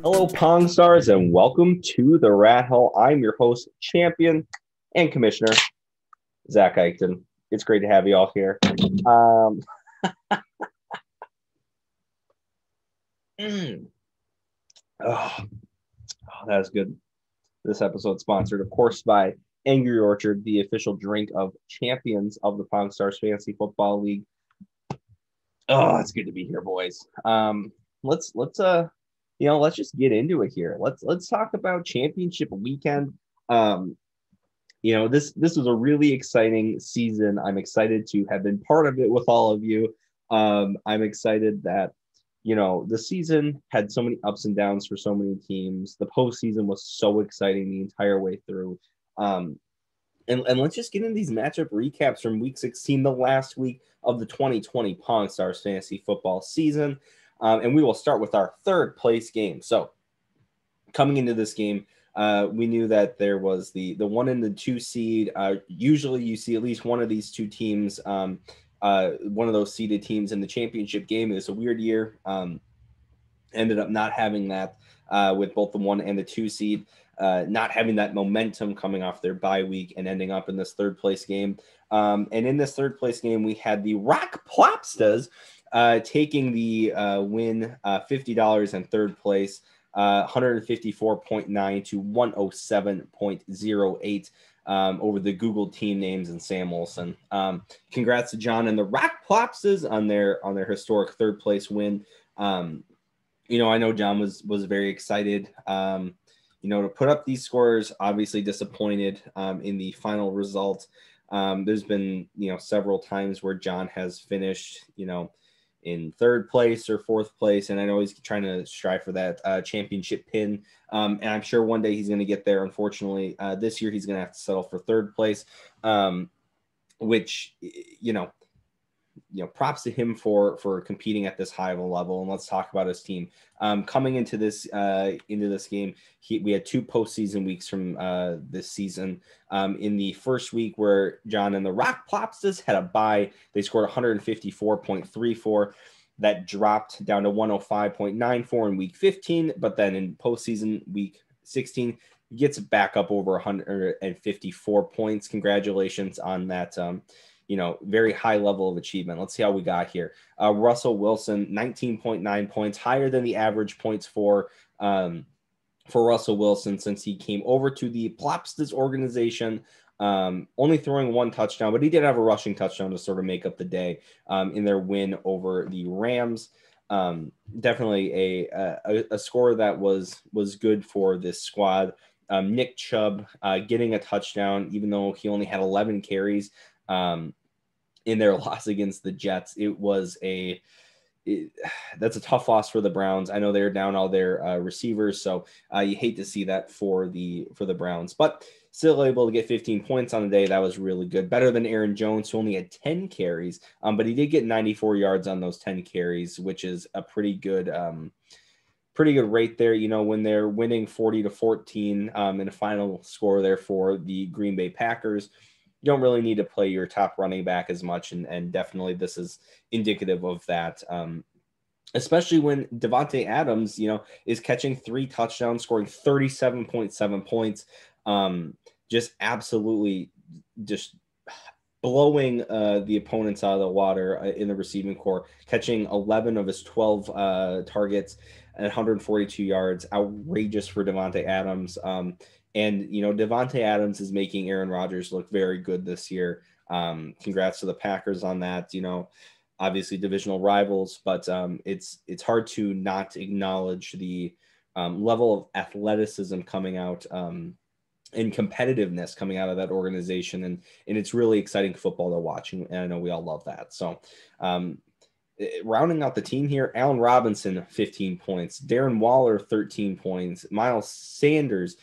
Hello, Pong Stars, and welcome to the Rathole. I'm your host, champion, and commissioner, Zach Eichten. It's great to have you all here. Oh, that was good. This episode sponsored, of course, by Angry Orchard, the official drink of champions of the Pong Stars Fantasy Football League. Oh, it's good to be here, boys. Let's just get into it here. Let's talk about championship weekend. This was a really exciting season. I'm excited to have been part of it with all of you. I'm excited that the season had so many ups and downs for so many teams. The postseason was so exciting the entire way through. And let's just get into these matchup recaps from Week 16, the last week of the 2020 Pong Stars Fantasy Football season. And we will start with our third place game. So coming into this game, we knew that there was the 1 and the 2 seed. Usually you see at least one of these two teams, one of those seeded teams in the championship game. It was a weird year. Ended up not having that with both the 1 and the 2 seed. Not having that momentum coming off their bye week and ending up in this third place game. And in this third place game, we had the Rock Plopstas taking the win, $50 in third place, 154.9 to 107.08 over the Google team names and Sam Olson. Congrats to John and the Rock Plopstas on their historic third place win. I know John was very excited. To put up these scores, obviously disappointed in the final result. There's been, several times where John has finished, in third place or fourth place. And I know he's trying to strive for that championship pin. And I'm sure one day he's going to get there. Unfortunately, this year he's going to have to settle for third place, which, props to him for competing at this high of a level. And let's talk about his team. Coming into this game, we had 2 postseason weeks from this season. In the first week where John and the Rock Plopstas had a bye, they scored 154.34. That dropped down to 105.94 in week 15. But then in postseason week 16, he gets back up over 154 points. Congratulations on that. Very high level of achievement. Let's see how we got here. Russell Wilson, 19.9 points, higher than the average points for Russell Wilson since he came over to the Plopstas organization, only throwing 1 touchdown, but he did have a rushing touchdown to sort of make up the day in their win over the Rams. Definitely a score that was good for this squad. Nick Chubb getting a touchdown, even though he only had 11 carries. In their loss against the Jets. That's a tough loss for the Browns. I know they're down all their receivers, so you hate to see that for the Browns, but still able to get 15 points on the day. That was really good. Better than Aaron Jones, who only had 10 carries, but he did get 94 yards on those 10 carries, which is a pretty good rate there. When they're winning 40-14 in a final score there for the Green Bay Packers, you don't really need to play your top running back as much. And definitely this is indicative of that. Especially when Davante Adams, is catching 3 touchdowns, scoring 37.7 points. Just absolutely just blowing the opponents out of the water in the receiving corps, catching 11 of his 12 targets and 142 yards. Outrageous for Davante Adams. And, Davante Adams is making Aaron Rodgers look very good this year. Congrats to the Packers on that. Obviously divisional rivals, but it's hard to not acknowledge the level of athleticism coming out and competitiveness coming out of that organization. And it's really exciting football to watch. And I know we all love that. So rounding out the team here, Allen Robinson, 15 points, Darren Waller, 13 points, Miles Sanders,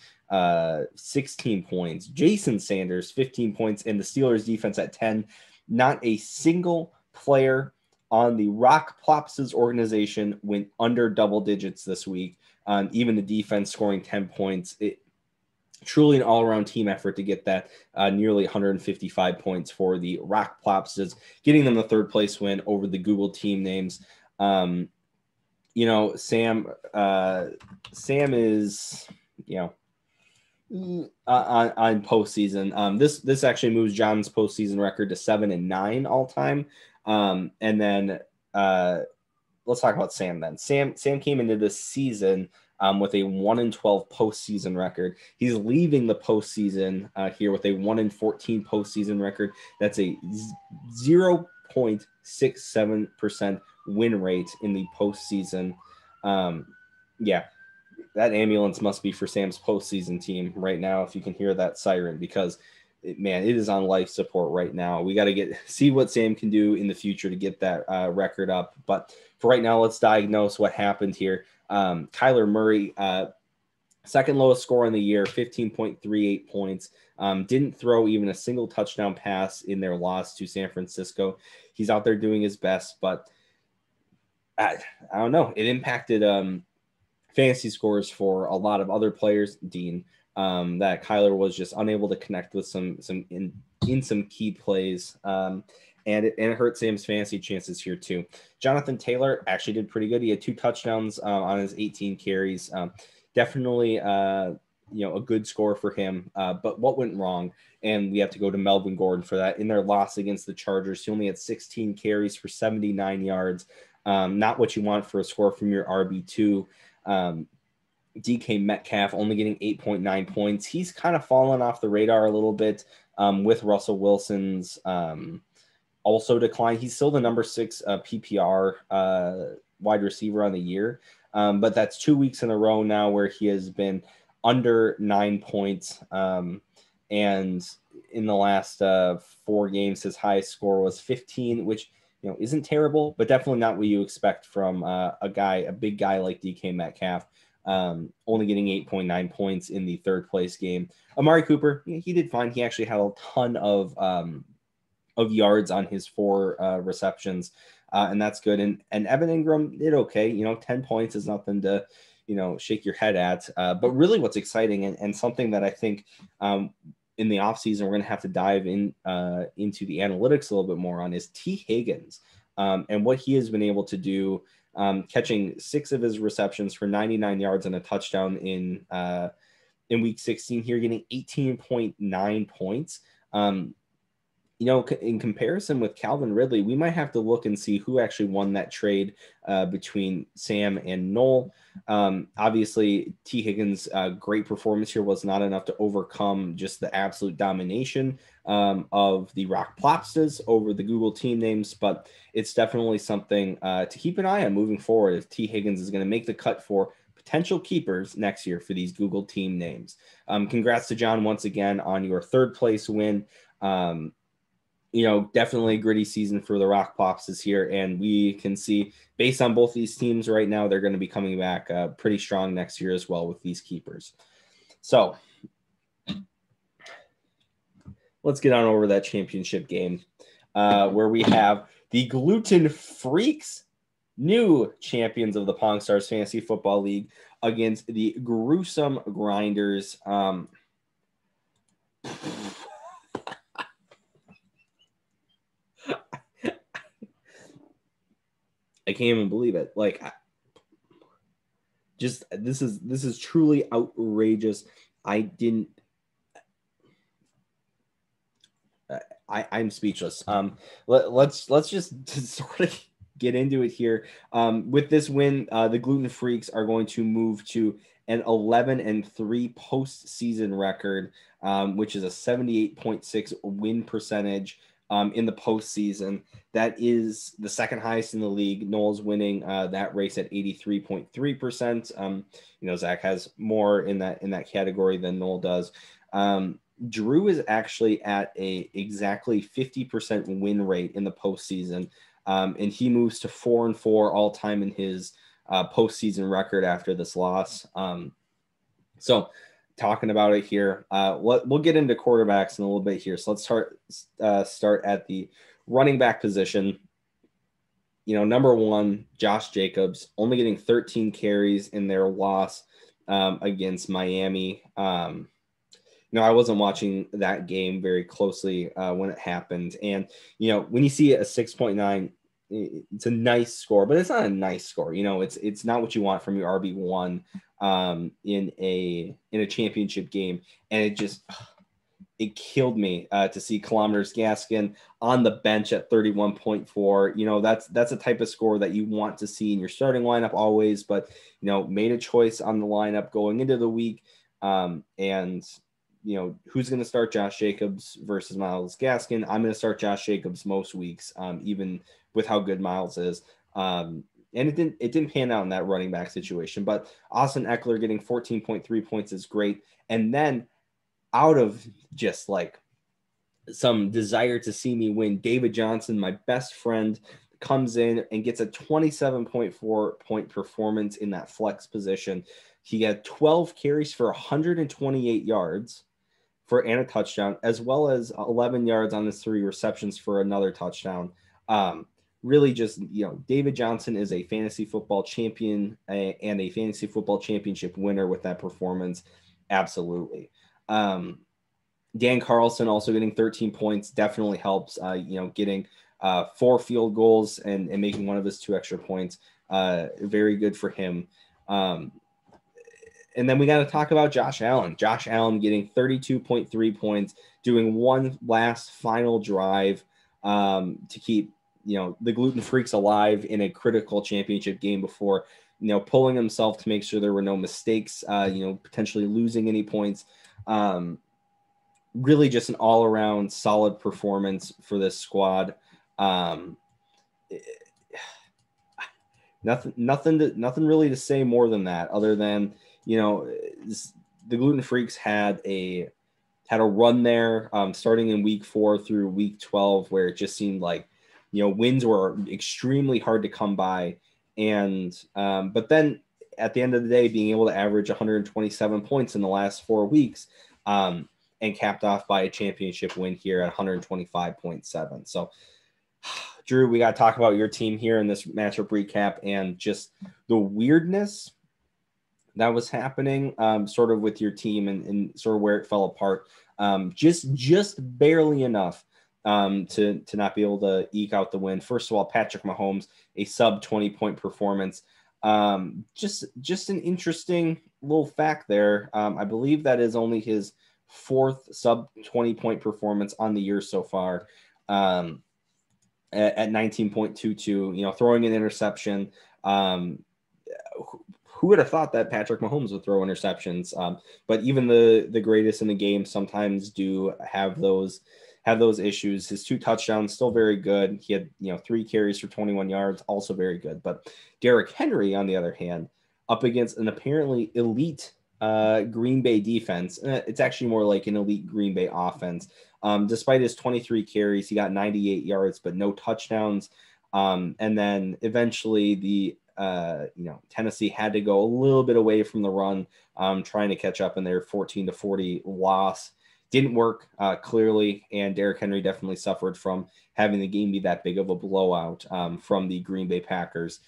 16 points, Jason Sanders, 15 points, and the Steelers defense at 10. Not a single player on the Rock Plopstas organization went under double digits this week. Even the defense scoring 10 points. Truly an all-around team effort to get that nearly 155 points for the Rock Plopstas, getting them the third place win over the Google team names. Sam is, on postseason. This actually moves John's postseason record to 7-9 all time. And then let's talk about Sam then. Sam came into this season with a 1-12 postseason record. He's leaving the postseason here with a 1-14 postseason record. That's a 0.67% win rate in the postseason. That ambulance must be for Sam's postseason team right now, if you can hear that siren, because it is on life support right now. We got to see what Sam can do in the future to get that record up. But for right now, let's diagnose what happened here. Kyler Murray, second lowest score in the year, 15.38 points. Didn't throw even a single touchdown pass in their loss to San Francisco. He's out there doing his best, but I don't know. It impacted fantasy scores for a lot of other players, Dean, that Kyler was just unable to connect with some key plays. And it hurt Sam's fantasy chances here too. Jonathan Taylor actually did pretty good. He had 2 touchdowns on his 18 carries. Definitely, a good score for him. But what went wrong? And we have to go to Melvin Gordon for that. In their loss against the Chargers, he only had 16 carries for 79 yards. Not what you want for a score from your RB2. DK Metcalf only getting 8.9 points. He's kind of fallen off the radar a little bit with Russell Wilson's also decline. He's still the number 6 PPR wide receiver on the year. But that's 2 weeks in a row now where he has been under 9 points. And in the last 4 games, his highest score was 15, which isn't terrible, but definitely not what you expect from a big guy like DK Metcalf, only getting 8.9 points in the 3rd place game. Amari Cooper, he did fine. He actually had a ton of yards on his 4 receptions, and that's good. And Evan Ingram did okay. 10 points is nothing to shake your head at. But really, what's exciting and something that I think in the offseason we're going to have to dive into the analytics a little bit more on is T. Higgins and what he has been able to do, catching 6 of his receptions for 99 yards and a touchdown in week 16 here, getting 18.9 points. In comparison with Calvin Ridley, we might have to look and see who actually won that trade between Sam and Noel. Obviously, T. Higgins' great performance here was not enough to overcome just the absolute domination of the Rock Plopstas over the Google team names, but it's definitely something to keep an eye on moving forward if T. Higgins is going to make the cut for potential keepers next year for these Google team names. Congrats to John once again on your 3rd place win. Definitely a gritty season for the Rock Pops this year. And we can see, based on both these teams right now, they're going to be coming back pretty strong next year as well with these keepers. So let's get on over that championship game where we have the Gluten Freaks, new champions of the Pong Stars Fantasy Football League, against the Gruesome Grinders. I can't even believe it. This is truly outrageous. I'm speechless. Let's just sort of get into it here. With this win, the Gluten Freaks are going to move to an 11-3 postseason record, which is a 78.6 win percentage. In the postseason. That is the 2nd highest in the league. Noel's winning that race at 83.3%. Zach has more in that category than Noel does. Drew is actually at a exactly 50% win rate in the postseason, and he moves to 4-4 all time in his postseason record after this loss. So talking about it here, we'll get into quarterbacks in a little bit here. So let's start at the running back position. Number 1, Josh Jacobs, only getting 13 carries in their loss against Miami. I wasn't watching that game very closely when it happened. And, when you see a 6.9 it's a nice score, but it's not a nice score. It's not what you want from your RB1 in a championship game. And it killed me to see Kilometers Gaskin on the bench at 31.4. That's a type of score that you want to see in your starting lineup always, but made a choice on the lineup going into the week. And who's going to start Josh Jacobs versus Myles Gaskin? I'm going to start Josh Jacobs most weeks, even with how good Myles is. And it didn't pan out in that running back situation, but Austin Eckler getting 14.3 points is great. And then out of just like some desire to see me win, David Johnson, my best friend, comes in and gets a 27.4 point performance in that flex position. He had 12 carries for 128 yards and a touchdown, as well as 11 yards on his 3 receptions for another touchdown. Really just, David Johnson is a fantasy football champion and a fantasy football championship winner with that performance. Absolutely. Dan Carlson also getting 13 points definitely helps, getting 4 field goals and making one of his 2 extra points. Very good for him. And then we got to talk about Josh Allen. Josh Allen getting 32.3 points, doing one last final drive to keep, the gluten freaks alive in a critical championship game before, pulling himself to make sure there were no mistakes, potentially losing any points. Really just an all around solid performance for this squad. Nothing really to say more than that, other than, the gluten freaks had a run there, starting in week 4 through week 12, where it just seemed like, wins were extremely hard to come by. And, but then at the end of the day, being able to average 127 points in the last 4 weeks, and capped off by a championship win here at 125.7. So, Drew, we got to talk about your team here in this matchup recap and just the weirdness that was happening sort of with your team and sort of where it fell apart. Just barely enough to not be able to eke out the win. First of all, Patrick Mahomes, a sub 20-point performance. Just an interesting little fact there. I believe that is only his 4th sub 20-point performance on the year so far. At 19.22, throwing an interception. Who would have thought that Patrick Mahomes would throw interceptions? But even the greatest in the game sometimes do have those issues. His 2 touchdowns, still very good. He had, 3 carries for 21 yards, also very good. But Derrick Henry, on the other hand, up against an apparently elite Green Bay defense. It's actually more like an elite Green Bay offense. Despite his 23 carries, he got 98 yards, but no touchdowns. And then eventually the Tennessee had to go a little bit away from the run, trying to catch up in their 14-40 loss. Didn't work clearly, and Derrick Henry definitely suffered from having the game be that big of a blowout from the Green Bay Packers.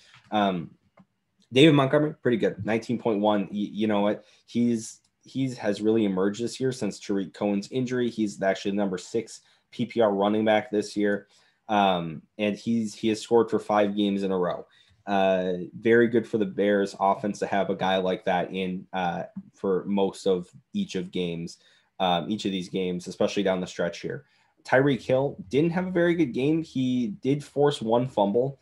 David Montgomery, pretty good, 19.1. You know what? He has really emerged this year since Tariq Cohen's injury. He's actually number 6 PPR running back this year, and he has scored for 5 games in a row. Very good for the Bears offense to have a guy like that in for most of each of these games, especially down the stretch here. Tyreek Hill didn't have a very good game. He did force 1 fumble,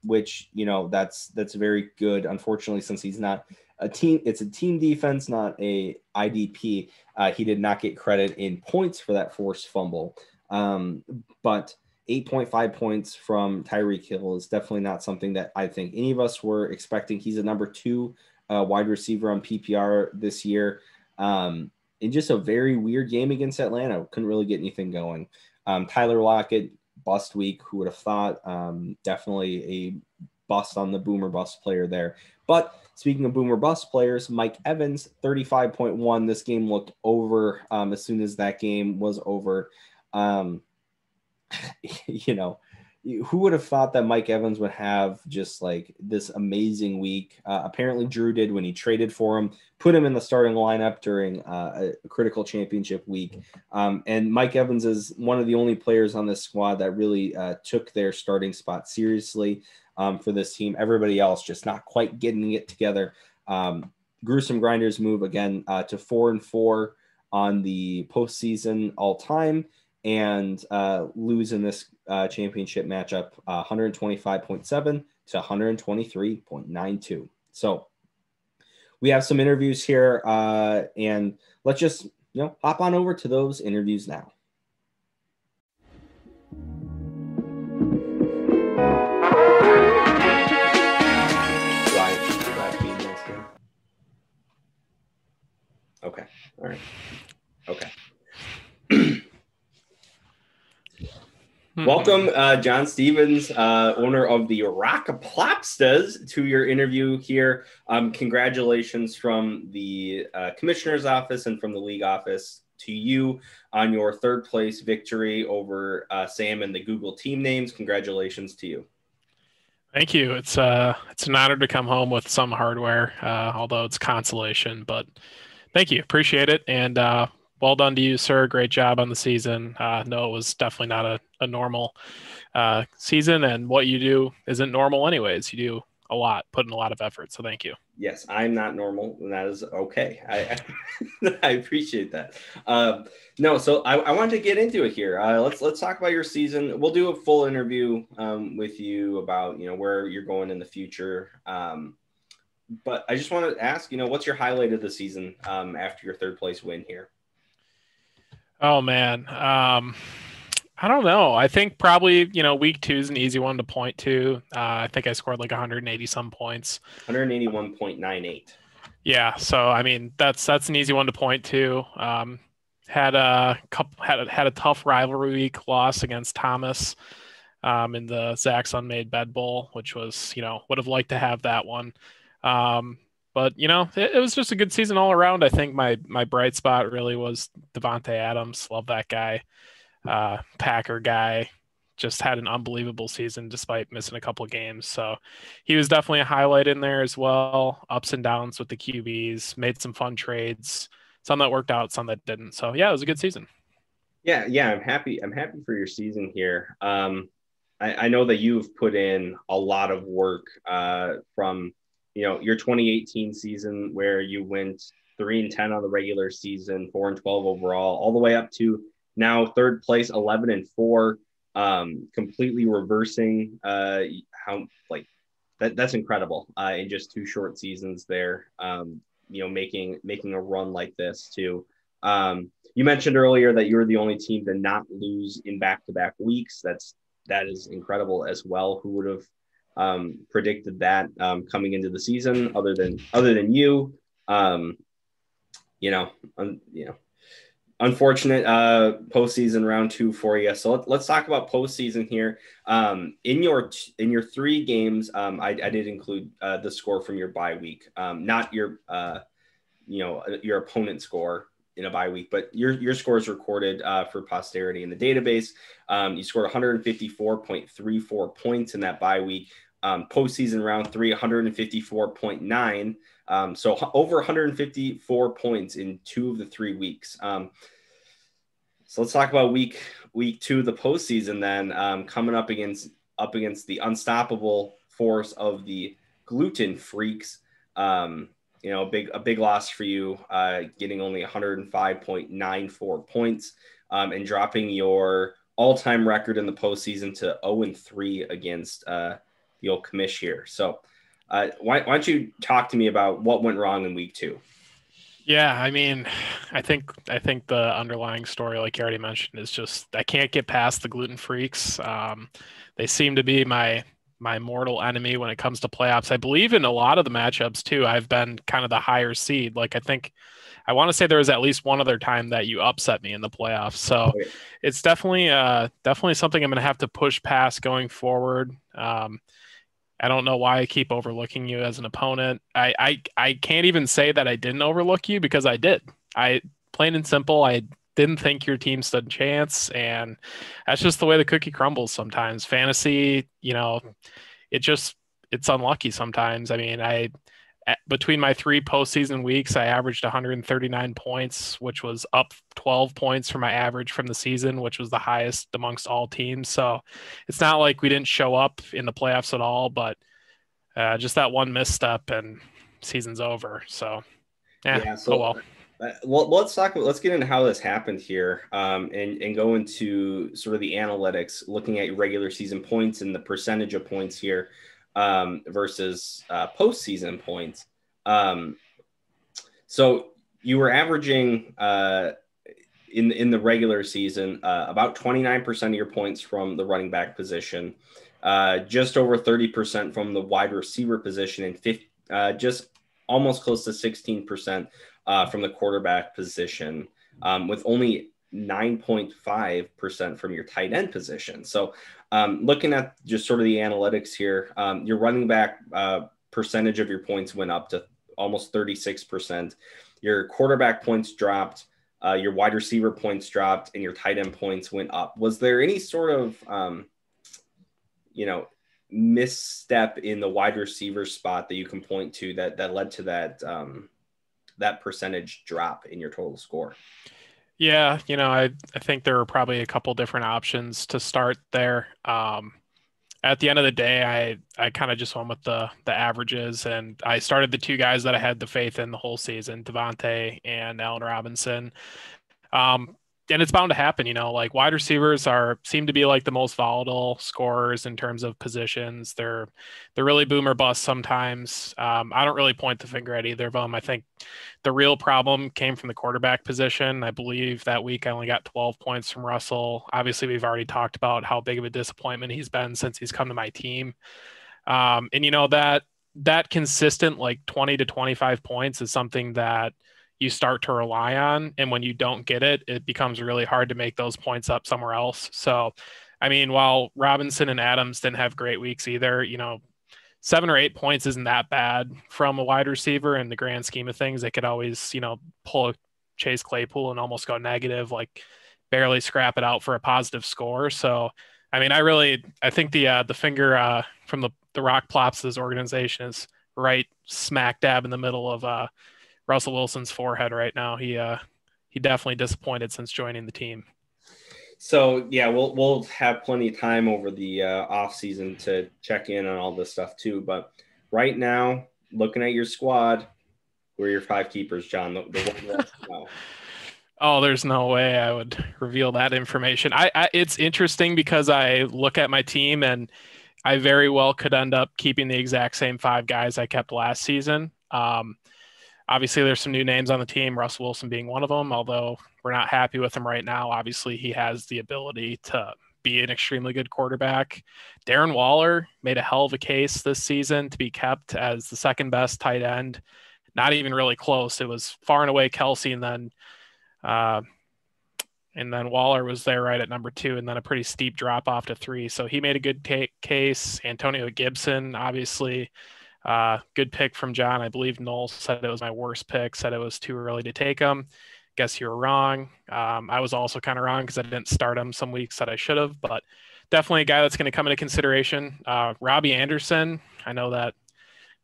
which, that's very good. Unfortunately, since he's not it's a team defense, not a IDP. He did not get credit in points for that forced fumble. But 8.5 points from Tyreek Hill is definitely not something that I think any of us were expecting. He's a number 2 wide receiver on PPR this year. In just a very weird game against Atlanta, couldn't really get anything going. Tyler Lockett, bust week. Who would have thought? Definitely a bust on the boomer bust player there. But speaking of boomer bust players, Mike Evans, 35.1. This game looked over as soon as that game was over. who would have thought that Mike Evans would have just like this amazing week? Apparently Drew did when he traded for him, put him in the starting lineup during a critical championship week. And Mike Evans is one of the only players on this squad that really took their starting spot seriously for this team. Everybody else just not quite getting it together. Gruesome Grinders move again to 4-4 on the postseason all time, and lose in this championship matchup 125.7 to 123.92. So we have some interviews here, and let's just hop on over to those interviews now. Okay. All right. Okay. Welcome, John Stevens, owner of the Rockaplopstas, to your interview here. Congratulations from the commissioner's office and from the league office to you on your third place victory over Sam and the Google team names. Congratulations to you. Thank you. It's an honor to come home with some hardware, although it's consolation, but thank you. Appreciate it. And well done to you, sir. Great job on the season. No, it was definitely not a normal season, and what you do isn't normal anyways. You do a lot, put in a lot of effort, so thank you. Yes, I'm not normal, and that is okay. I appreciate that. No, so I wanted to get into it here. Let's talk about your season. We'll do a full interview with you about where you're going in the future. But I just want to ask, what's your highlight of the season after your third place win here? Oh man, I don't know. I think probably week 2 is an easy one to point to. I think I scored like 180 some points. 181.98. Yeah, so I mean that's an easy one to point to. Had a tough rivalry week loss against Thomas in the Zach's Unmade Bed Bowl, which was would have liked to have that one. But it was just a good season all around. I think my bright spot really was Devontae Adams. Love that guy. Packer guy, just had an unbelievable season despite missing a couple of games. So he was definitely a highlight in there as well. Ups and downs with the QBs, made some fun trades. Some that worked out, some that didn't. So yeah, it was a good season. Yeah, I'm happy. I'm happy for your season here. I know that you've put in a lot of work from your 2018 season where you went 3-10 on the regular season, 4-12 overall, all the way up to now third place, 11-4, completely reversing that's incredible in just 2 short seasons there. Making a run like this too. You mentioned earlier that you're the only team to not lose in back-to-back weeks. That is incredible as well. Who would have predicted that coming into the season other than you? Unfortunate postseason round 2 for you. So let's talk about postseason here. In your 3 games, I did include the score from your bye week, not your your opponent's score in a bye week, but your score is recorded for posterity in the database. You scored 154.34 points in that bye week. Postseason round 3, 154.9. So over 154 points in 2 of the 3 weeks. So let's talk about week 2 of the postseason then, coming up against the unstoppable force of the gluten freaks. A big loss for you, getting only 105.94 points and dropping your all-time record in the postseason to 0-3 against the old commish here. So why don't you talk to me about what went wrong in week 2? Yeah, I mean, I think the underlying story, like you already mentioned, is just I can't get past the gluten freaks. They seem to be my mortal enemy when it comes to playoffs. I believe in a lot of the matchups too. I've been kind of the higher seed. Like I want to say there was at least one other time that you upset me in the playoffs. So it's definitely something I'm going to have to push past going forward. I don't know why I keep overlooking you as an opponent. I can't even say that I didn't overlook you because I did. Plain and simple, I didn't think your team stood a chance. And that's just the way the cookie crumbles sometimes. Fantasy, it's unlucky sometimes. I mean, between my 3 postseason weeks, I averaged 139 points, which was up 12 points from my average from the season, which was the highest amongst all teams. So it's not like we didn't show up in the playoffs at all, but just that one misstep and season's over. So So well, let's get into how this happened here, and go into sort of the analytics, looking at regular season points and the percentage of points here, versus postseason points. So you were averaging in the regular season about 29% of your points from the running back position, just over 30% from the wide receiver position, and just almost close to 16% from the quarterback position, with only 9.5% from your tight end position. So looking at just sort of the analytics here, your running back percentage of your points went up to almost 36%. Your quarterback points dropped, your wide receiver points dropped, and your tight end points went up. Was there any sort of, misstep in the wide receiver spot that you can point to that led to that percentage drop in your total score? Yeah, I think there were probably a couple different options to start there. At the end of the day, I kind of just went with the averages, and I started the 2 guys that I had the faith in the whole season, Devontae and Allen Robinson. And it's bound to happen, like wide receivers seem to be like the most volatile scorers in terms of positions. They're really boom or bust sometimes. I don't really point the finger at either of them. I think the real problem came from the quarterback position. I believe that week I only got 12 points from Russell. Obviously, we've already talked about how big of a disappointment he's been since he's come to my team. And that consistent like 20 to 25 points is something that you start to rely on. And when you don't get it, it becomes really hard to make those points up somewhere else. So, I mean, while Robinson and Adams didn't have great weeks either, 7 or 8 points isn't that bad from a wide receiver in the grand scheme of things. They could always, pull a Chase Claypool and almost go negative, like barely scrap it out for a positive score. So, I mean, I think the finger from the Rock Plops' organization is right smack dab in the middle of Russell Wilson's forehead right now. He definitely disappointed since joining the team. So yeah, we'll have plenty of time over the off season to check in on all this stuff too. But right now, looking at your squad, who are your 5 keepers, John? The one last now. Oh, there's no way I would reveal that information. It's interesting because I look at my team and I very well could end up keeping the exact same 5 guys I kept last season. Obviously, there's some new names on the team, Russell Wilson being one of them, although we're not happy with him right now. Obviously, he has the ability to be an extremely good quarterback. Darren Waller made a hell of a case this season to be kept as the second best tight end. Not even really close. It was far and away Kelsey, and then Waller was there right at number 2, and then a pretty steep drop off to 3. So he made a good case. Antonio Gibson, obviously. Good pick from John. I believe Noel said it was my worst pick, said it was too early to take him. Guess you were wrong. I was also kind of wrong because I didn't start him some weeks that I should have, but definitely a guy that's going to come into consideration. Robbie Anderson. I know that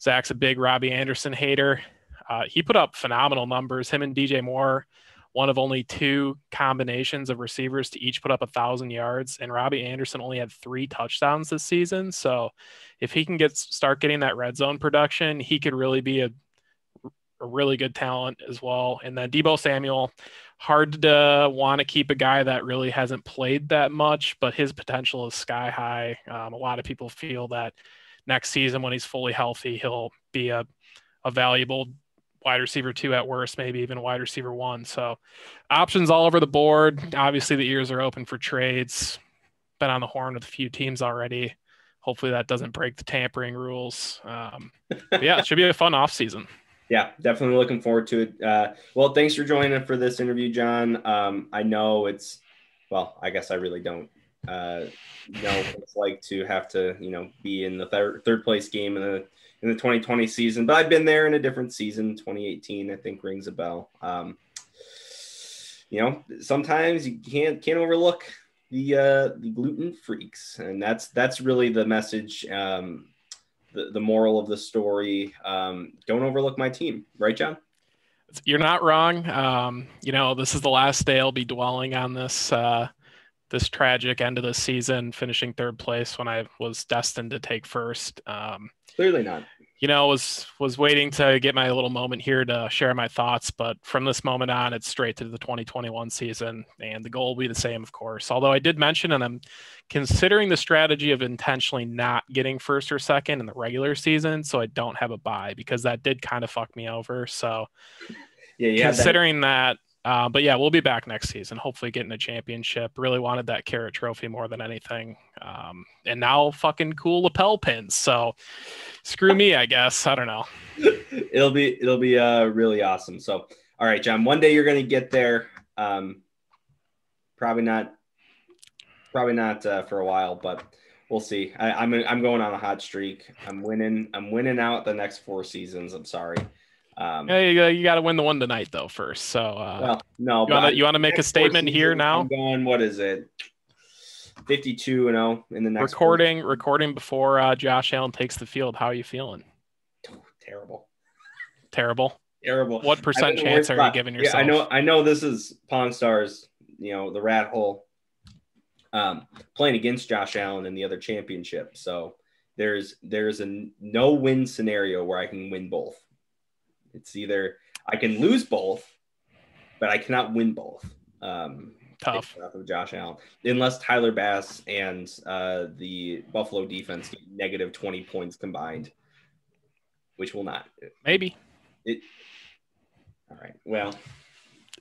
Zach's a big Robbie Anderson hater. He put up phenomenal numbers. Him and DJ Moore, one of only 2 combinations of receivers to each put up 1,000 yards. And Robbie Anderson only had 3 touchdowns this season. So if he can start getting that red zone production, he could really be a really good talent as well. And then Deebo Samuel, hard to want to keep a guy that really hasn't played that much, but his potential is sky high. A lot of people feel that next season when he's fully healthy, he'll be a valuable wide receiver 2 at worst, maybe even wide receiver 1. So options all over the board. Obviously the ears are open for trades. Been on the horn with a few teams already. Hopefully that doesn't break the tampering rules. Yeah, it should be a fun off season. Yeah, definitely looking forward to it. Well, thanks for joining us for this interview, John. I know I guess I really don't know what it's like to have to, be in the third place game in the 2020 season, but I've been there in a different season. 2018, I think, rings a bell. sometimes you can't overlook the gluten freaks, and that's really the message. The moral of the story. Don't overlook my team, right, John? You're not wrong. This is the last day I'll be dwelling on this tragic end of the season, finishing third place when I was destined to take first. Clearly not. Was waiting to get my little moment here to share my thoughts, but from this moment on, it's straight to the 2021 season, and the goal will be the same, of course. Although I did mention, and I'm considering the strategy of intentionally not getting first or second in the regular season, so I don't have a bye, because that did kind of fuck me over. So yeah, considering that. But yeah, we'll be back next season, hopefully getting a championship. Really wanted that carrot trophy more than anything. And now fucking cool lapel pins. So screw me, I guess. I don't know. It'll be really awesome. So, all right, John, one day you're going to get there. Probably not for a while, but we'll see. I'm going on a hot streak. I'm winning out the next 4 seasons. I'm sorry. You got to win the one tonight, though, first. So, no, you want to make a statement here now? I'm going. What is it? 52-0 in the next recording before Josh Allen takes the field. How are you feeling? Terrible. What percent chance are you giving yourself? Yeah, I know. This is Pawn Stars. The Rathole playing against Josh Allen in the other championship. So there's a no-win scenario where I can win both. It's either I can lose both, but I cannot win both. Tough. Of Josh Allen, unless Tyler Bass and the Buffalo defense get negative 20 points combined, which will not. Maybe. All right. Well,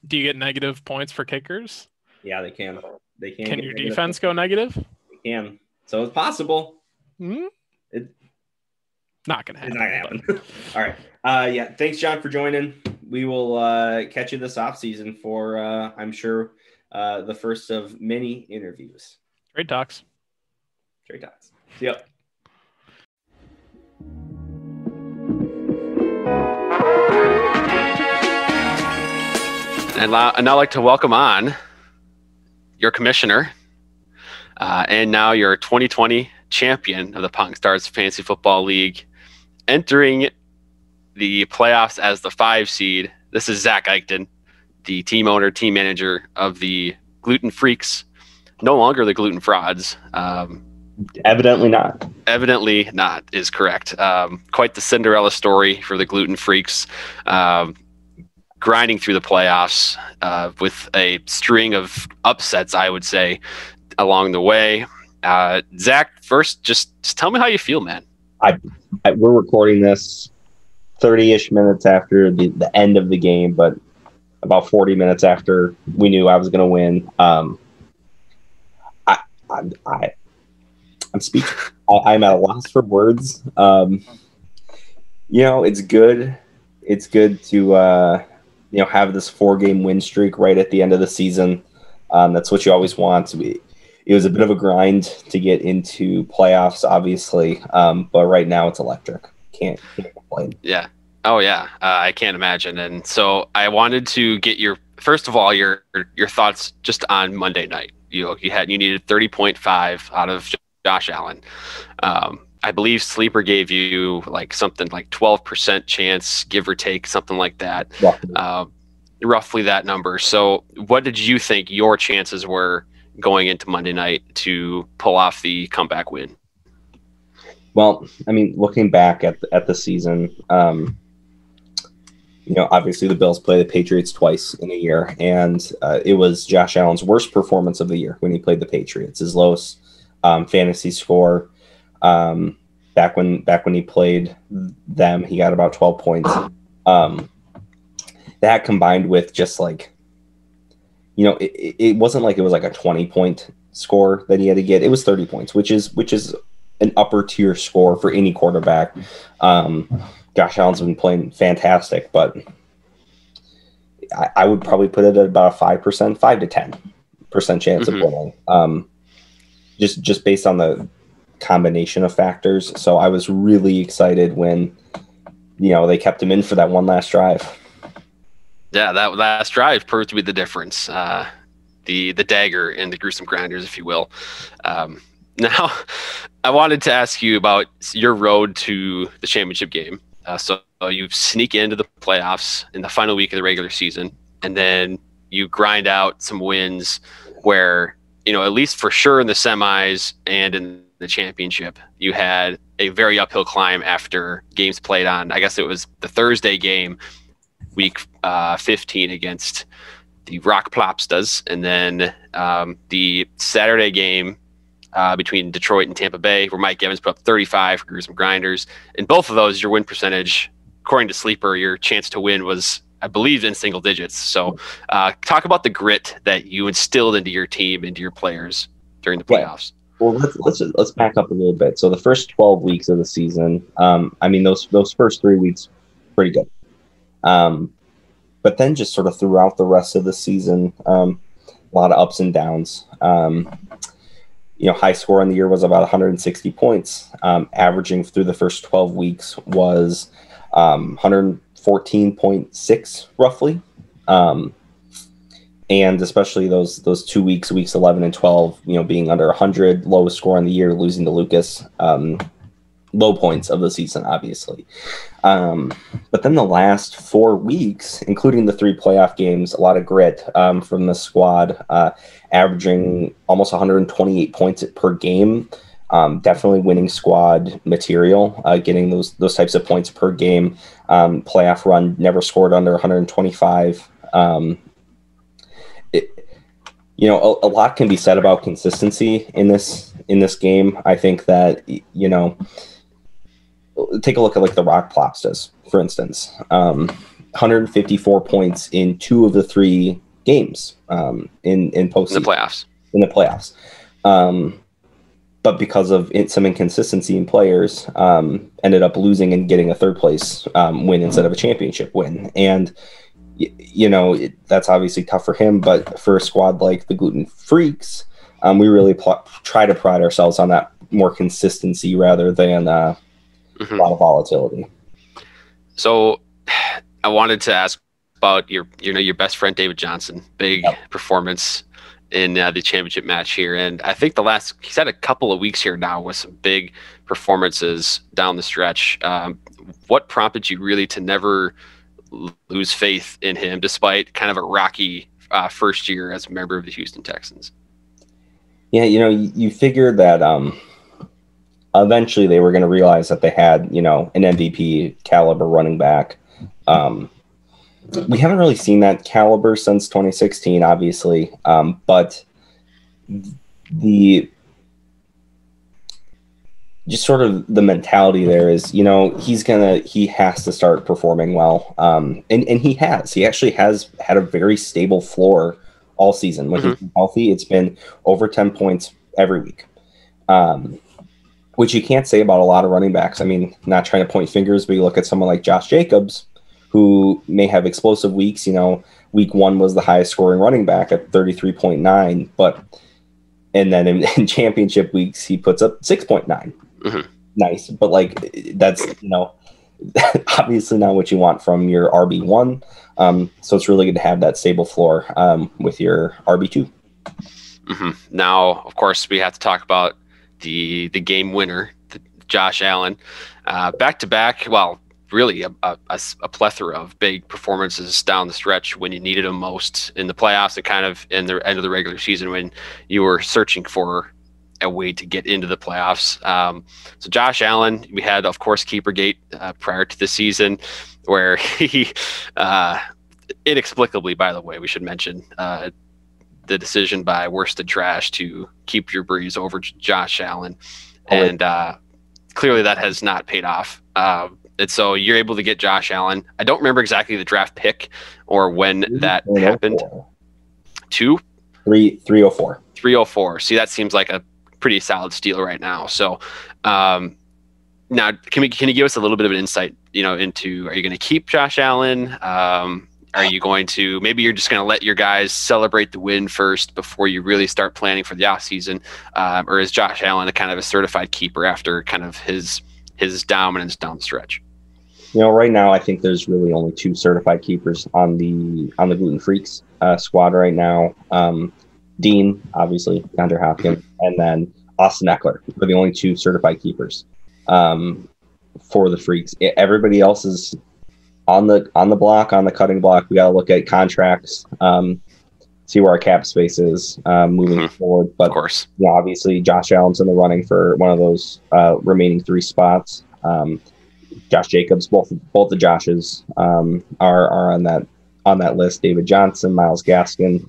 do you get negative points for kickers? Yeah, they can. Can your defense go negative? They can. So it's possible. Mm-hmm. Not gonna happen. It's not gonna happen. All right. Yeah. Thanks, John, for joining. We will catch you this offseason for I'm sure the first of many interviews. Trade talks. Yep. And I'd now like to welcome on your commissioner and now your 2020 champion of the Pawn Stars Fantasy Football League, entering the playoffs as the 5 seed. This is Zach Eichten, the team owner, team manager of the Gluten Freaks, no longer the Gluten Frauds. Evidently not. Evidently not is correct. Quite the Cinderella story for the Gluten Freaks, grinding through the playoffs with a string of upsets, I would say, along the way. Zach, first, just tell me how you feel, man. We're recording this 30-ish minutes after the end of the game, but about 40 minutes after we knew I was going to win. I'm speaking. I'm at a loss for words. It's good. It's good to have this 4-game win streak right at the end of the season. That's what you always want. It was a bit of a grind to get into playoffs, obviously, but right now it's electric. Can't complain. Yeah. Oh yeah. I can't imagine. And so I wanted to get your thoughts just on Monday night. You needed 30.5 out of Josh Allen. I believe Sleeper gave you something like 12% chance, give or take, something like that. Roughly that number. So what did you think your chances were going into Monday night to pull off the comeback win? Well, I mean, looking back at the season, obviously the Bills play the Patriots twice in a year, and it was Josh Allen's worst performance of the year when he played the Patriots. His lowest fantasy score back when he played them, he got about 12 points. That combined with just it wasn't like it was like a 20-point score that he had to get. It was 30 points, which is an upper tier score for any quarterback. Josh Allen's been playing fantastic, but I would probably put it at about a 5 to 10% chance of winning. Just based on the combination of factors. So I was really excited when, they kept him in for that one last drive. Yeah, that last drive proved to be the difference. The dagger in the gruesome grinders, if you will. Now, I wanted to ask you about your road to the championship game. So you sneak into the playoffs in the final week of the regular season, and then you grind out some wins where, at least for sure in the semis and in the championship, you had a very uphill climb after games played on, I guess it was the Thursday game, week 15 against the Rock Plopstas, and then the Saturday game between Detroit and Tampa Bay, where Mike Evans put up 35 for Gruesome Grinders. In both of those, your win percentage, according to Sleeper, your chance to win was, I believe, in single digits. So talk about the grit that you instilled into your team, into your players during the playoffs. Well, let's back up a little bit. So the first 12 weeks of the season, those first 3 weeks, pretty good. But then just sort of throughout the rest of the season, a lot of ups and downs. High score in the year was about 160 points. Averaging through the first 12 weeks was 114.6 roughly. And especially those 2 weeks, weeks 11 and 12, being under 100, lowest score in the year, losing to Lucas. Low points of the season, obviously. But then the last 4 weeks, including the 3 playoff games, a lot of grit from the squad, averaging almost 128 points per game. Definitely winning squad material, getting those types of points per game. Playoff run, never scored under 125. A lot can be said about consistency in this game. I think that, take a look at like the Rock Plopstas, for instance. 154 points in 2 of the 3 games in postseason. In the playoffs. But because of some inconsistency in players, ended up losing and getting a third place win instead of a championship win. And, that's obviously tough for him. But for a squad like the Gluten Freaks, we really try to pride ourselves on that more consistency rather than a lot of volatility. So I wanted to ask about your best friend, David Johnson, big performance in the championship match here. And I think he's had a couple of weeks here now with some big performances down the stretch. What prompted you really to never lose faith in him despite kind of a rocky first year as a member of the Houston Texans? Yeah, you figured that eventually they were going to realize that they had, an MVP caliber running back. We haven't really seen that caliber since 2016, obviously. But just sort of the mentality there is, he has to start performing well. And he has. He actually has had a very stable floor all season. When he's healthy, it's been over 10 points every week. Which you can't say about a lot of running backs. I mean, not trying to point fingers, but you look at someone like Josh Jacobs, who may have explosive weeks. Week 1 was the highest scoring running back at 33.9, and then in championship weeks, he puts up 6.9. Nice. But that's, obviously not what you want from your RB1. So it's really good to have that stable floor with your RB2. Now, of course, we have to talk about the game winner, Josh Allen, back to back. Well, really a plethora of big performances down the stretch when you needed them most in the playoffs and kind of in the end of the regular season when you were searching for a way to get into the playoffs. So Josh Allen, we had, of course, Keepergate prior to the season where he inexplicably, by the way, we should mention, the decision by Worsted Trash to keep Drew Brees over Josh Allen. And clearly that has not paid off. And so you're able to get Josh Allen. I don't remember exactly the draft pick or when that happened. 304. 304. See, that seems like a pretty solid steal right now. So now can you give us a little bit of an insight, into, are you going to keep Josh Allen? Are you going to, maybe you're just going to let your guys celebrate the win first before you really start planning for the offseason? Or is Josh Allen a kind of a certified keeper after kind of his dominance down the stretch? Right now I think there's really only 2 certified keepers on the Gluten Freaks squad right now. Dean, obviously, DeAndre Hopkins, and then Austin Eckler are the only 2 certified keepers for the Freaks. Everybody else is on the block, on the cutting block. We got to look at contracts, see where our cap space is moving forward. But of course, obviously, Josh Allen's in the running for one of those remaining 3 spots. Josh Jacobs, both the Joshes are on that list. David Johnson, Myles Gaskin,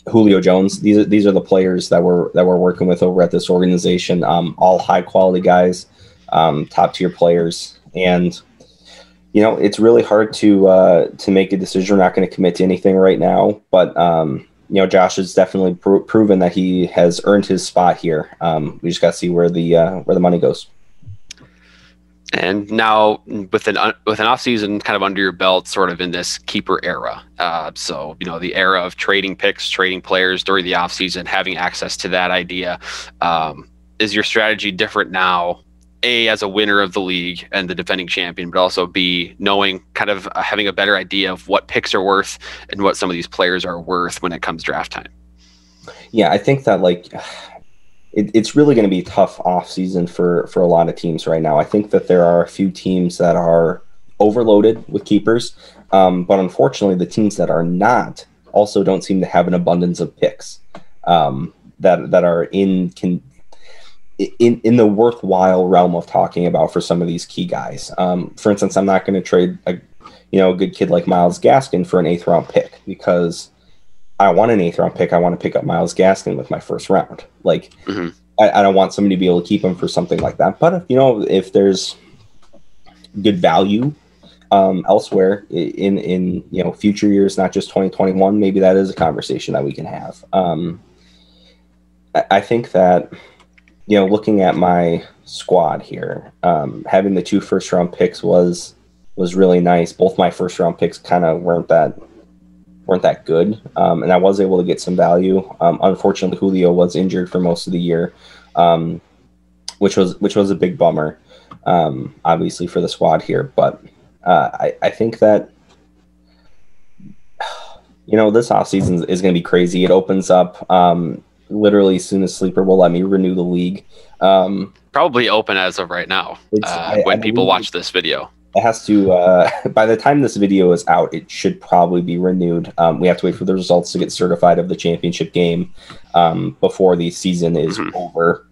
Julio Jones. These are the players that we're working with over at this organization. All high quality guys, top tier players, and it's really hard to make a decision. We're not going to commit to anything right now, but Josh has definitely proven that he has earned his spot here. We just got to see where the money goes. And now with an off season kind of under your belt, sort of in this keeper era. So, the era of trading picks, trading players during the off season, having access to that idea. Is your strategy different now, A, as a winner of the league and the defending champion, but also B, knowing kind of having a better idea of what picks are worth and what some of these players are worth when it comes draft time? Yeah, I think that it's really going to be a tough offseason for a lot of teams right now. I think that there are a few teams that are overloaded with keepers, but unfortunately the teams that are not also don't seem to have an abundance of picks that are in the worthwhile realm of talking about for some of these key guys. For instance, I'm not going to trade a good kid like Myles Gaskin for an 8th round pick because I want an 8th round pick. I want to pick up Myles Gaskin with my 1st round. I don't want somebody to be able to keep him for something like that. But if there's good value elsewhere in future years, not just 2021, maybe that is a conversation that we can have. I think that looking at my squad here, having the 2 first round picks was really nice. Both my 1st round picks kind of weren't that good, and I was able to get some value. Unfortunately, Julio was injured for most of the year, which was a big bummer, obviously for the squad here. But I think that this offseason is going to be crazy. It opens up literally as soon as Sleeper will let me renew the league. Probably open as of right now. When people watch this video. It has to, by the time this video is out, it should probably be renewed. We have to wait for the results to get certified of the championship game before the season is over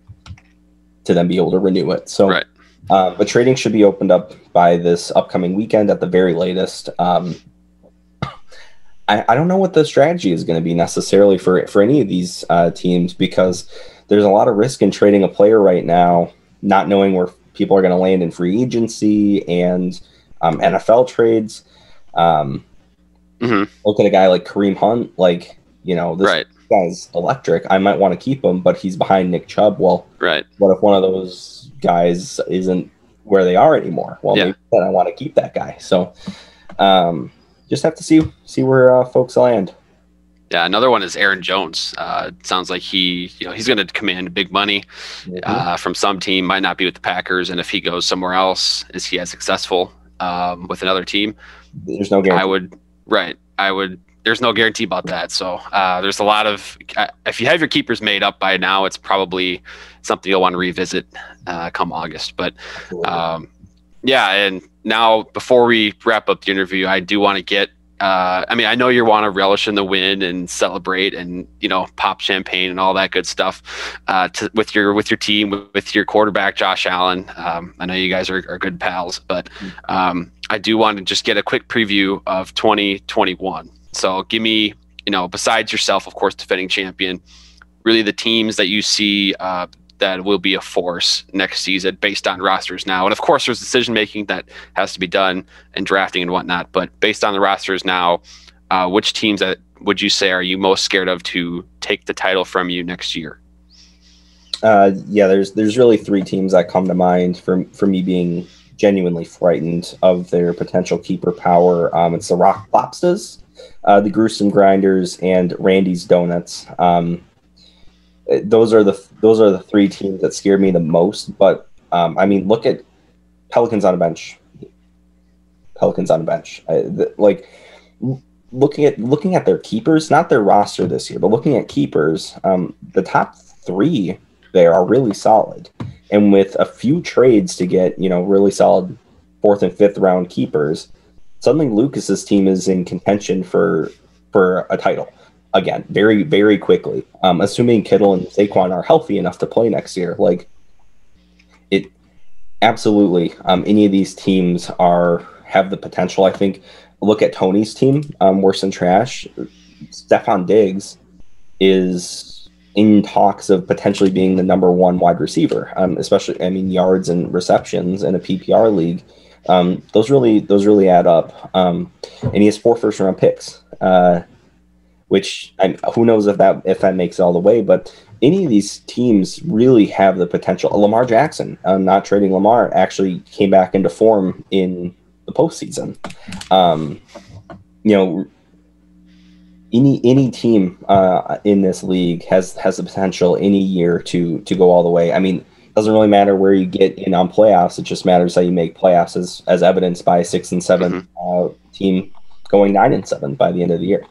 to then be able to renew it. So, right. But trading should be opened up by this upcoming weekend at the very latest. I don't know what the strategy is going to be necessarily for any of these teams, because there's a lot of risk in trading a player right now, not knowing where people are going to land in free agency and NFL trades. Look at a guy like Kareem Hunt. This guy's electric. I might want to keep him, but he's behind Nick Chubb. Well, right. What if one of those guys isn't where they are anymore? Well, maybe then I want to keep that guy. So just have to see where folks land. Yeah, another one is Aaron Jones. Sounds like he's going to command big money from some team. Might not be with the Packers, and if he goes somewhere else, is he as successful with another team? There's no guarantee. I would. There's no guarantee about that. So there's a lot of. If you have your keepers made up by now, it's probably something you'll want to revisit come August. But and now before we wrap up the interview, I do want to get. I know you want to relish in the win and celebrate and, pop champagne and all that good stuff with your team, with your quarterback, Josh Allen. I know you guys are good pals, but I do want to just get a quick preview of 2021. So give me, besides yourself, of course, defending champion, really the teams that you see that will be a force next season based on rosters now. And of course, there's decision-making that has to be done and drafting and whatnot. But based on the rosters now, which teams that would you say are you most scared of to take the title from you next year? There's really 3 teams that come to mind for me being genuinely frightened of their potential keeper power. It's the Rock Lobsters, the Gruesome Grinders, and Randy's Donuts. Those are the 3 teams that scare me the most. But look at Pelicans on a bench. Looking at their keepers, not their roster this year, but looking at keepers, the top 3 there are really solid. And with a few trades to get, really solid 4th and 5th round keepers, suddenly Lucas's team is in contention for a title again, very, very quickly. Assuming Kittle and Saquon are healthy enough to play next year, it absolutely. Any of these teams have the potential. I think. Look at Tony's team, worse than trash. Stephon Diggs is in talks of potentially being the number 1 wide receiver, especially, yards and receptions in a PPR league. Those really add up. And he has 4 first-round picks, which who knows if that makes it all the way. But any of these teams really have the potential. Lamar Jackson, not trading Lamar, actually came back into form in the postseason. Any team in this league has the potential any year to go all the way. It doesn't really matter where you get in on playoffs. It just matters how you make playoffs, as evidenced by 6 and 7 team going 9 and 7 by the end of the year.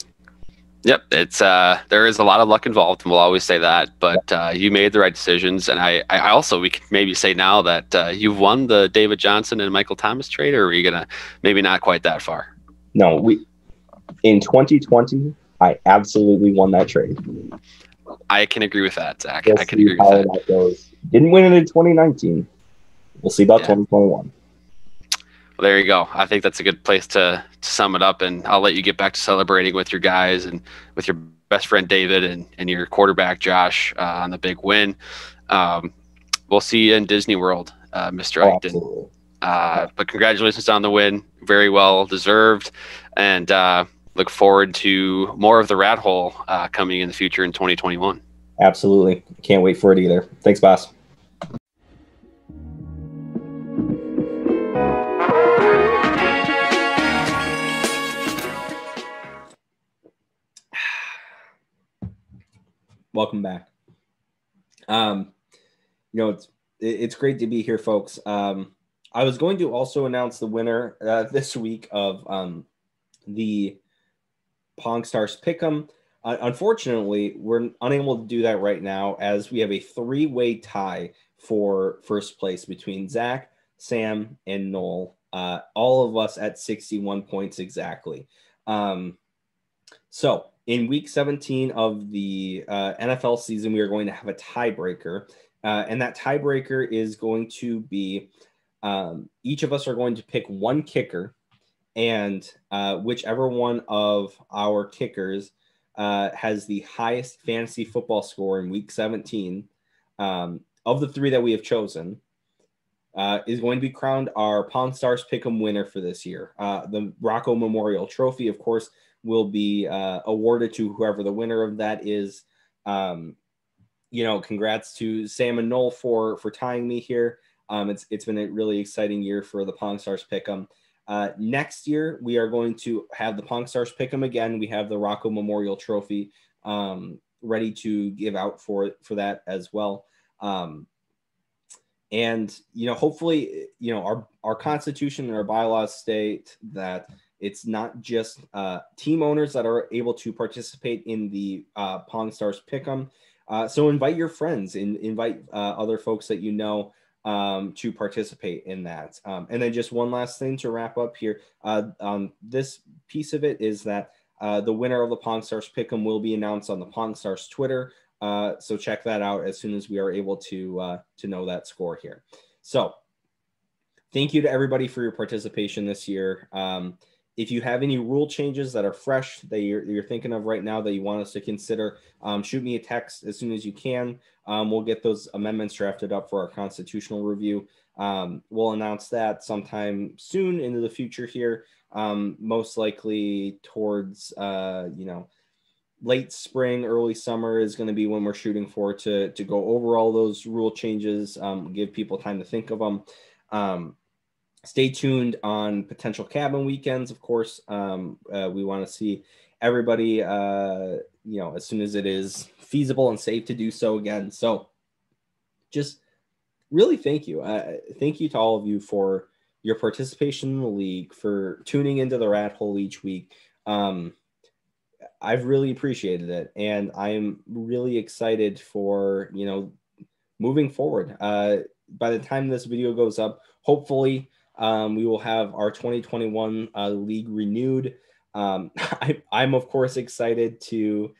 Yep, it's there is a lot of luck involved, and we'll always say that. But you made the right decisions, and I also, we could maybe say now that you've won the David Johnson and Michael Thomas trade, or are you gonna maybe not quite that far? No, in 2020, I absolutely won that trade. I can agree with that, Zach. I can agree with that goes. Didn't win it in 2019. We'll see about 2021. Well, there you go. I think that's a good place to sum it up, and I'll let you get back to celebrating with your guys and with your best friend David and your quarterback Josh on the big win. We'll see you in Disney World, Mr. Eichten. But congratulations on the win. Very well deserved, and look forward to more of the Rathole coming in the future in 2021. Absolutely. Can't wait for it either. Thanks, boss. Welcome back. It's great to be here, folks. I was going to also announce the winner this week of the Pong Stars Pick'em. Unfortunately, we're unable to do that right now, as we have a 3-way tie for first place between Zach, Sam, and Noel. All of us at 61 points exactly. So in week 17 of the NFL season, we are going to have a tiebreaker. And that tiebreaker is going to be each of us are going to pick one kicker, and whichever one of our kickers has the highest fantasy football score in week 17 of the 3 that we have chosen is going to be crowned our Pawn Stars Pick'em winner for this year. The Rocco Memorial Trophy, of course, will be awarded to whoever the winner of that is. Congrats to Sam and Noel for tying me here. It's been a really exciting year for the Pong Stars Pick'em. Next year, we are going to have the Pong Stars Pick'em again. We have the Rocco Memorial Trophy ready to give out for that as well. Hopefully, our constitution and our bylaws state that it's not just team owners that are able to participate in the Pong Stars Pick'em. So invite your friends, invite other folks that you know to participate in that. And then just one last thing to wrap up here on this piece of it is that the winner of the Pong Stars Pick'em will be announced on the Pong Stars Twitter. So check that out as soon as we are able to know that score here. So thank you to everybody for your participation this year. If you have any rule changes that are fresh that you're thinking of right now that you want us to consider, shoot me a text as soon as you can. We'll get those amendments drafted up for our constitutional review. We'll announce that sometime soon into the future here, most likely towards, late spring, early summer is going to be when we're shooting for to go over all those rule changes, give people time to think of them. Stay tuned on potential cabin weekends. Of course, we want to see everybody, as soon as it is feasible and safe to do so again. So just really thank you. Thank you to all of you for your participation in the league, for tuning into the Rathole each week. I've really appreciated it, and I'm really excited for, moving forward. By the time this video goes up, hopefully we will have our 2021 league renewed. I'm of course excited to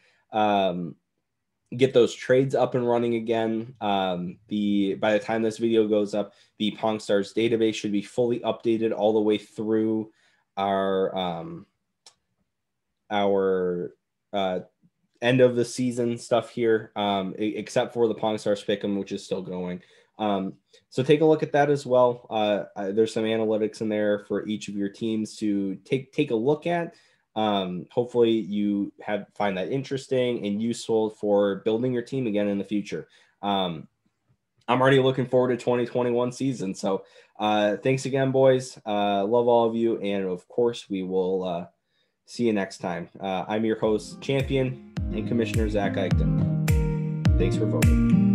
get those trades up and running again. By the time this video goes up, the Pong Stars database should be fully updated all the way through our end of the season stuff here, except for the Pong Stars Pick'em, which is still going. So take a look at that as well. There's some analytics in there for each of your teams to take a look at. Hopefully you find that interesting and useful for building your team again in the future. I'm already looking forward to 2021 season. So thanks again, boys. Love all of you. And of course we will see you next time. I'm your host, Champion, and Commissioner Zach Eichton. Thanks for voting.